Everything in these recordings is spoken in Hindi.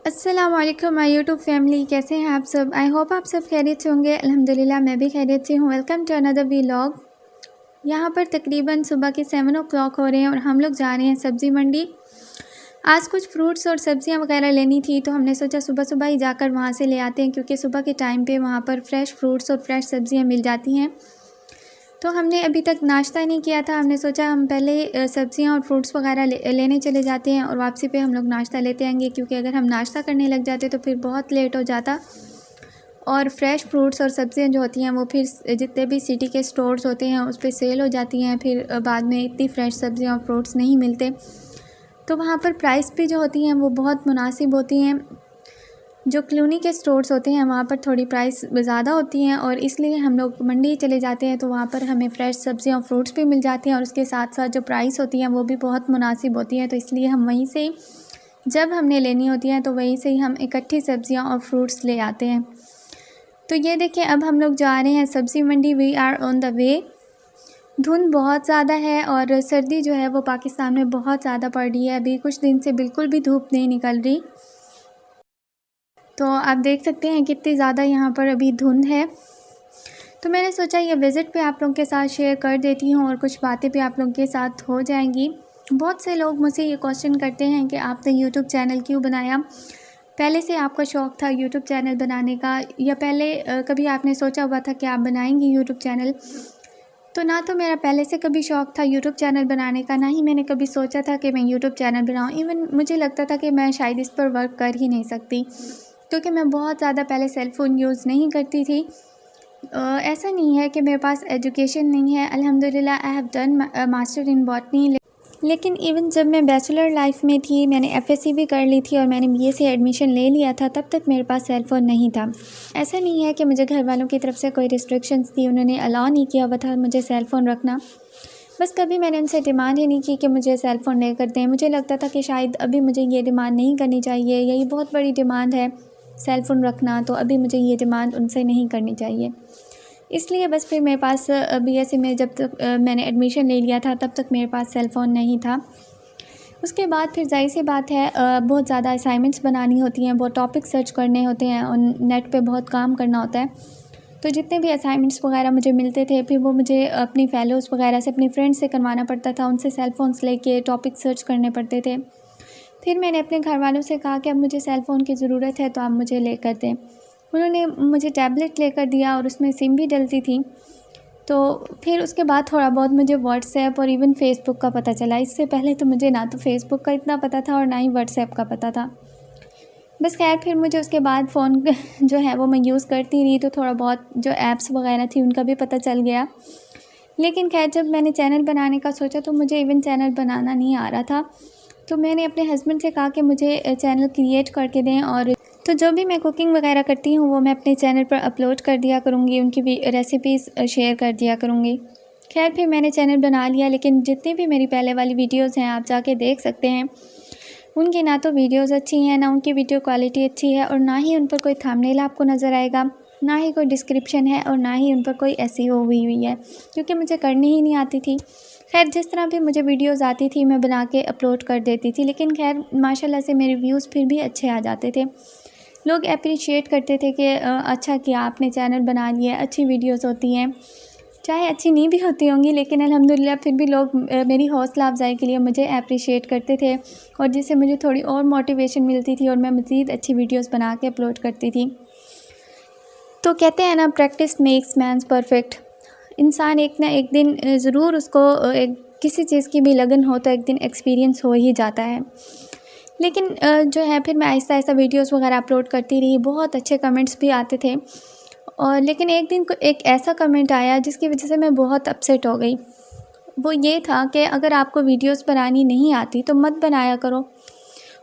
अस्सलामुअलैकुम माय यूट्यूब फैमिली, कैसे हैं आप सब। आई होप आप सब खैरियत से होंगे। अल्हम्दुलिल्लाह मैं भी खैरियत से हूँ। Welcome to another vlog. यहाँ पर तकरीबन सुबह के 7 o'clock हो रहे हैं और हम लोग जा रहे हैं सब्ज़ी मंडी। आज कुछ फ्रूट्स और सब्ज़ियाँ वगैरह लेनी थी, तो हमने सोचा सुबह सुबह ही जाकर वहाँ से ले आते हैं, क्योंकि सुबह के टाइम पे वहाँ पर फ्रेश फ्रूट्स और फ्रेश सब्ज़ियाँ मिल जाती हैं। तो हमने अभी तक नाश्ता नहीं किया था। हमने सोचा हम पहले सब्ज़ियाँ और फ्रूट्स वगैरह लेने चले जाते हैं और वापसी पे हम लोग नाश्ता लेते आएंगे, क्योंकि अगर हम नाश्ता करने लग जाते तो फिर बहुत लेट हो जाता। और फ्रेश फ्रूट्स और सब्ज़ियाँ जो होती हैं वो फिर जितने भी सिटी के स्टोर्स होते हैं उस पर सेल हो जाती हैं, फिर बाद में इतनी फ्रेश सब्ज़ियाँ और फ्रूट्स नहीं मिलते। तो वहाँ पर प्राइस भी जो होती हैं वो बहुत मुनासिब होती हैं। जो कॉलोनी के स्टोर्स होते हैं वहाँ पर थोड़ी प्राइस ज़्यादा होती हैं, और इसलिए हम लोग मंडी चले जाते हैं, तो वहाँ पर हमें फ़्रेश सब्ज़ियाँ और फ्रूट्स भी मिल जाते हैं, और उसके साथ साथ जो प्राइस होती हैं वो भी बहुत मुनासिब होती हैं। तो इसलिए हम वहीं से जब हमने लेनी होती हैं तो वहीं से ही हम इकट्ठी सब्ज़ियाँ और फ्रूट्स ले आते हैं। तो ये देखिए, अब हम लोग जा रहे हैं सब्ज़ी मंडी। We are on the way. धुंध बहुत ज़्यादा है और सर्दी जो है वो पाकिस्तान में बहुत ज़्यादा पड़ रही है। अभी कुछ दिन से बिल्कुल भी धूप नहीं निकल रही। तो आप देख सकते हैं कितनी ज़्यादा यहाँ पर अभी धुंध है। तो मैंने सोचा ये विज़िट पे आप लोगों के साथ शेयर कर देती हूँ और कुछ बातें भी आप लोगों के साथ हो जाएंगी। बहुत से लोग मुझसे ये क्वेश्चन करते हैं कि आपने यूट्यूब चैनल क्यों बनाया। पहले से आपका शौक़ था यूट्यूब चैनल बनाने का, या पहले कभी आपने सोचा हुआ था कि आप बनाएंगी यूट्यूब चैनल। तो ना तो मेरा पहले से कभी शौक़ था यूट्यूब चैनल बनाने का, ना ही मैंने कभी सोचा था कि मैं यूट्यूब चैनल बनाऊँ। इवन मुझे लगता था कि मैं शायद इस पर वर्क कर ही नहीं सकती, क्योंकि मैं बहुत ज़्यादा पहले सेल फ़ोन यूज़ नहीं करती थी। ऐसा नहीं है कि मेरे पास एजुकेशन नहीं है। अल्हम्दुलिल्लाह I have done master in botany. लेकिन इवन जब मैं बैचलर लाइफ में थी, मैंने एफएससी भी कर ली थी और मैंने बीए से एडमिशन ले लिया था, तब तक मेरे पास सेल फ़ोन नहीं था। ऐसा नहीं है कि मुझे घर वालों की तरफ से कोई रिस्ट्रिक्शंस थी, उन्होंने अलाउ नहीं किया हुआ था मुझे सेल फ़ोन रखना। बस कभी मैंने उनसे डिमांड ही नहीं की कि मुझे सेल फ़ोन लेकर दें। मुझे लगता था कि शायद अभी मुझे ये डिमांड नहीं करनी चाहिए, यही बहुत बड़ी डिमांड है सेल फ़ोन रखना, तो अभी मुझे ये डिमांड उनसे नहीं करनी चाहिए। इसलिए बस फिर मेरे पास बीएससी में जब तक मैंने एडमिशन ले लिया था, तब तक मेरे पास सेल फ़ोन नहीं था। उसके बाद फिर ज़ाहिर सी बात है, बहुत ज़्यादा असाइनमेंट्स बनानी होती हैं, बहुत टॉपिक सर्च करने होते हैं और नेट पे बहुत काम करना होता है। तो जितने भी असाइनमेंट्स वगैरह मुझे मिलते थे, फिर वो मुझे अपनी फ़ेलोज़ वगैरह से, अपनी फ्रेंड्स से करवाना पड़ता था। उनसे सेल फ़ोन्स लेके टॉपिक सर्च करने पड़ते थे। फिर मैंने अपने घर वालों से कहा कि अब मुझे सेल फ़ोन की ज़रूरत है, तो आप मुझे लेकर दें। उन्होंने मुझे टैबलेट लेकर दिया और उसमें सिम भी डलती थी। तो फिर उसके बाद थोड़ा बहुत मुझे व्हाट्सएप और इवन फ़ेसबुक का पता चला। इससे पहले तो मुझे ना तो फ़ेसबुक का इतना पता था और ना ही व्हाट्सएप का पता था। बस खैर फिर मुझे उसके बाद फ़ोन जो है वो मैं यूज़ करती रही, तो थोड़ा बहुत जो ऐप्स वगैरह थी उनका भी पता चल गया। लेकिन खैर जब मैंने चैनल बनाने का सोचा तो मुझे इवन चैनल बनाना नहीं आ रहा था। तो मैंने अपने हस्बैंड से कहा कि मुझे चैनल क्रिएट करके दें, और तो जो भी मैं कुकिंग वगैरह करती हूँ वो मैं अपने चैनल पर अपलोड कर दिया करूँगी, उनकी भी रेसिपीज़ शेयर कर दिया करूँगी। खैर फिर मैंने चैनल बना लिया, लेकिन जितनी भी मेरी पहले वाली वीडियोज़ हैं आप जाके देख सकते हैं, उनकी ना तो वीडियोज़ अच्छी हैं, ना उनकी वीडियो क्वालिटी अच्छी है, और ना ही उन पर कोई थंबनेल आपको नज़र आएगा, ना ही कोई डिस्क्रिप्शन है, और ना ही उन पर कोई एसईओ हुई है, क्योंकि मुझे करनी ही नहीं आती थी। खैर जिस तरह भी मुझे वीडियोज़ आती थी मैं बना के अपलोड कर देती थी, लेकिन खैर माशाल्लाह से मेरे व्यूज़ फिर भी अच्छे आ जाते थे। लोग अप्रिशिएट करते थे कि अच्छा किया आपने चैनल बना लिया, अच्छी वीडियोज़ होती हैं। चाहे अच्छी नहीं भी होती होंगी, लेकिन अल्हम्दुलिल्लाह फिर भी लोग मेरी हौसला अफ़ज़ाई के लिए मुझे अप्रिशिएट करते थे, और जिससे मुझे थोड़ी और मोटिवेशन मिलती थी और मैं मज़ीद अच्छी वीडियोज़ बना के अपलोड करती थी। तो कहते हैं ना, प्रैक्टिस मेक्स मैन परफेक्ट। इंसान एक ना एक दिन ज़रूर उसको किसी चीज़ की भी लगन हो तो एक दिन एक्सपीरियंस हो ही जाता है। लेकिन जो है फिर मैं आहिस्ता आहिस्ता वीडियोज़ वगैरह अपलोड करती रही, बहुत अच्छे कमेंट्स भी आते थे। और लेकिन एक दिन एक ऐसा कमेंट आया जिसकी वजह से मैं बहुत अपसेट हो गई। वो ये था कि अगर आपको वीडियोज़ बनानी नहीं आती तो मत बनाया करो।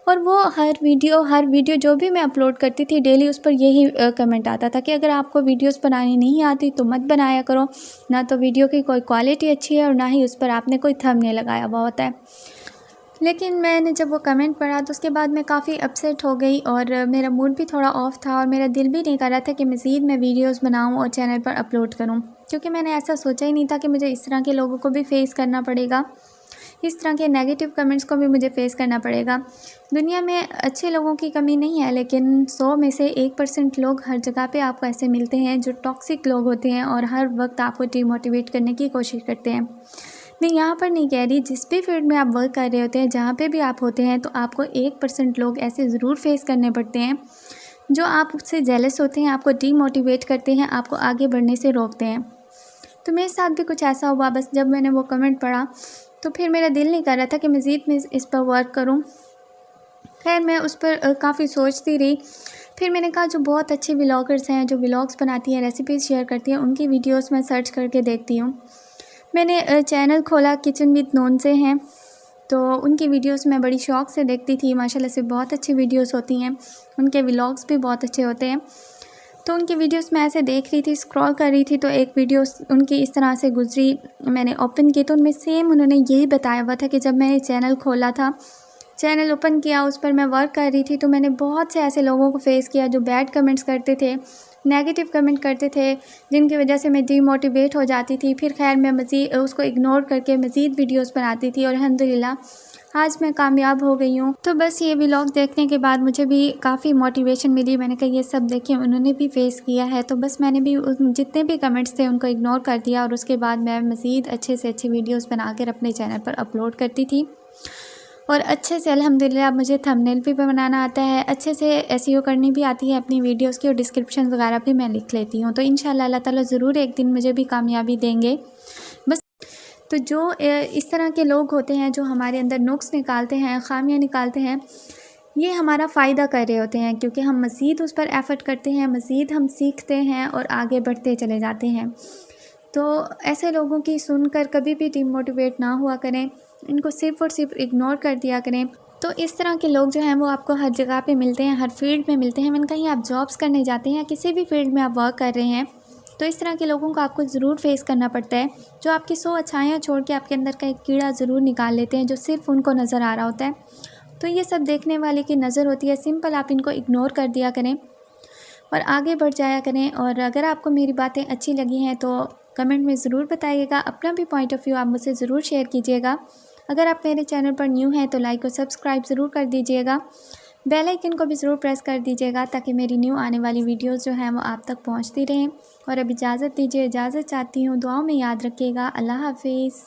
और वो हर वीडियो जो भी मैं अपलोड करती थी डेली, उस पर यही कमेंट आता था कि अगर आपको वीडियोज़ बनानी नहीं आती तो मत बनाया करो। ना तो वीडियो की कोई क्वालिटी अच्छी है और ना ही उस पर आपने कोई थंबनेल लगाया हुआ होता है। लेकिन मैंने जब वो कमेंट पढ़ा तो उसके बाद मैं काफ़ी अपसेट हो गई, और मेरा मूड भी थोड़ा ऑफ़ था, और मेरा दिल भी नहीं कर रहा था कि मज़ीद मैं वीडियोज़ बनाऊँ और चैनल पर अपलोड करूँ, क्योंकि मैंने ऐसा सोचा ही नहीं था कि मुझे इस तरह के लोगों को भी फ़ेस करना पड़ेगा। इस तरह के नेगेटिव कमेंट्स को भी मुझे फेस करना पड़ेगा। दुनिया में अच्छे लोगों की कमी नहीं है, लेकिन 100 में से 1% लोग हर जगह पे आपको ऐसे मिलते हैं जो टॉक्सिक लोग होते हैं और हर वक्त आपको डिमोटिवेट करने की कोशिश करते हैं। मैं यहाँ पर नहीं कह रही, जिस भी फील्ड में आप वर्क कर रहे होते हैं, जहाँ पे भी आप होते हैं, तो आपको 1% लोग ऐसे ज़रूर फेस करने पड़ते हैं जो आपसे जेलस होते हैं, आपको डीमोटिवेट करते हैं, आपको आगे बढ़ने से रोकते हैं। तो मेरे साथ भी कुछ ऐसा हुआ। बस जब मैंने वो कमेंट पढ़ा तो फिर मेरा दिल नहीं कर रहा था कि मज़ीद मैं इस पर वर्क करूं। खैर मैं उस पर काफ़ी सोचती रही। फिर मैंने कहा जो बहुत अच्छे व्लॉगर्स हैं, जो व्लॉग्स बनाती हैं, रेसिपीज़ शेयर करती हैं, उनकी वीडियोस मैं सर्च करके देखती हूँ। मैंने चैनल खोला किचन विद नून से हैं, तो उनकी वीडियोस मैं बड़ी शौक़ से देखती थी। माशाल्लाह से बहुत अच्छी वीडियोस होती हैं, उनके व्लॉग्स भी बहुत अच्छे होते हैं। तो उनकी वीडियोस मैं ऐसे देख रही थी, स्क्रॉल कर रही थी, तो एक वीडियो उनकी इस तरह से गुजरी, मैंने ओपन की तो उनमें सेम उन्होंने यही बताया हुआ था कि जब मैंने चैनल खोला था, चैनल ओपन किया, उस पर मैं वर्क कर रही थी, तो मैंने बहुत से ऐसे लोगों को फेस किया जो बैड कमेंट्स करते थे, नेगेटिव कमेंट करते थे, जिनकी वजह से मैं डीमोटिवेट हो जाती थी। फिर खैर मैं मज़ीद उसको इग्नोर करके मज़ीद वीडियोस बनाती थी और अल्हम्दुलिल्लाह आज मैं कामयाब हो गई हूँ। तो बस ये व्लॉग देखने के बाद मुझे भी काफ़ी मोटिवेशन मिली। मैंने कहा ये सब देखिए उन्होंने भी फेस किया है, तो बस मैंने भी जितने भी कमेंट्स थे उनको इग्नोर कर दिया और उसके बाद मैं मज़ीद अच्छे से अच्छी वीडियोस बनाकर अपने चैनल पर अपलोड करती थी। और अच्छे से अल्हम्दुलिल्लाह मुझे थंबनेल भी बनाना आता है, अच्छे से एसईओ करनी भी आती है अपनी वीडियोस की, और डिस्क्रिप्शन वगैरह भी मैं लिख लेती हूँ। तो इंशाल्लाह अल्लाह ताला ज़रूर एक दिन मुझे भी कामयाबी देंगे। बस तो जो इस तरह के लोग होते हैं जो हमारे अंदर नुक्स निकालते हैं, ख़ामियाँ निकालते हैं, ये हमारा फ़ायदा कर रहे होते हैं, क्योंकि हम मज़ीद उस पर एफ़र्ट करते हैं, मज़ीद हम सीखते हैं और आगे बढ़ते चले जाते हैं। तो ऐसे लोगों की सुनकर कभी भी डिमोटिवेट ना हुआ करें, इनको सिर्फ़ और सिर्फ इग्नोर कर दिया करें। तो इस तरह के लोग जो हैं वो आपको हर जगह पे मिलते हैं, हर फील्ड में मिलते हैं। मैंने कहीं आप जॉब्स करने जाते हैं या किसी भी फील्ड में आप वर्क कर रहे हैं, तो इस तरह के लोगों को आपको ज़रूर फेस करना पड़ता है, जो आपकी 100 अच्छाइयाँ छोड़ के आपके अंदर का एक कीड़ा ज़रूर निकाल लेते हैं, जो सिर्फ़ उनको नज़र आ रहा होता है। तो ये सब देखने वाले की नज़र होती है, सिंपल आप इनको इग्नोर कर दिया करें और आगे बढ़ जाया करें। और अगर आपको मेरी बातें अच्छी लगी हैं तो कमेंट में ज़रूर बताइएगा, अपना भी पॉइंट ऑफ व्यू आप मुझसे ज़रूर शेयर कीजिएगा। अगर आप मेरे चैनल पर न्यू हैं तो लाइक और सब्सक्राइब ज़रूर कर दीजिएगा, बेल आइकन को भी ज़रूर प्रेस कर दीजिएगा ताकि मेरी न्यू आने वाली वीडियोस जो हैं वो आप तक पहुंचती रहें। और अब इजाज़त दीजिए, इजाज़त चाहती हूँ, दुआओं में याद रखिएगा। अल्लाह हाफिज़।